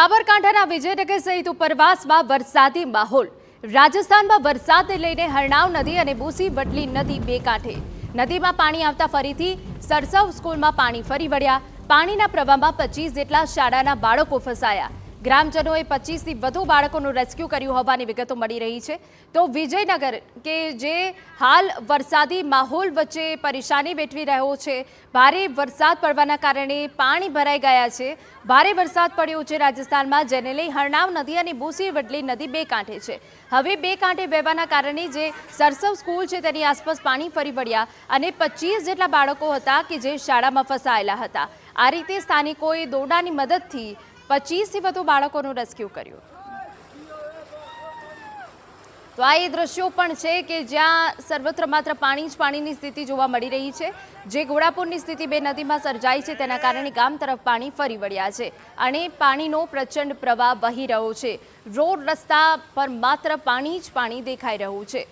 સાબરકાંઠાના વિજયનગર સહિત ઉપરવાસમાં વરસાદી માહોલ। રાજસ્થાનમાં વરસાદને લઈને હરનાવ નદી અને બુસી વડલી નદી બે કાંઠે। નદીમાં પાણી આવતા ફરીથી સરસવ સ્કૂલમાં પાણી ફરી વળ્યા। પાણીના પ્રવાહમાં 25 જેટલા શાળાના બાળકો ફસાયા। ગ્રામજનોએ 25 થી વધુ બાળકોનું રેસ્ક્યુ કર્યું હોવાની વિગતો મળી રહી છે। તો વિજયનગર કે જે હાલ વરસાદી માહોલ વચ્ચે પરેશાની વેઠવી રહ્યો છે। ભારે વરસાદ પડવાના કારણે પાણી ભરાઈ ગયા છે। ભારે વરસાદ પડ્યો છે રાજસ્થાનમાં, જેને લઈ હરનાવ નદી અને બુસી વડલી નદી બે કાંઠે છે। હવે બે કાંઠે વહેવાના કારણે જે સરસવ સ્કૂલ છે તેની આસપાસ પાણી ફરી વળ્યા અને 25 જેટલા બાળકો હતા કે જે શાળામાં ફસાયેલા હતા। આ રીતે સ્થાનિકોએ દોરડાની મદદથી 25 થી વધુ બાળકોનું રેસ્ક્યુ કર્યું। તો આ એ દ્રશ્યો પણ છે કે જ્યાં સર્વત્ર માત્ર પાણી જ પાણીની સ્થિતિ જોવા મળી રહી છે। જે ઘોડાપુરની સ્થિતિ બે નદીમાં સર્જાઈ છે તેના કારણે ગામ તરફ પાણી ફરી વળ્યા છે અને પાણીનો પ્રચંડ પ્રવાહ વહી રહ્યો છે। રોડ રસ્તા પર માત્ર પાણી જ પાણી દેખાઈ રહ્યું છે।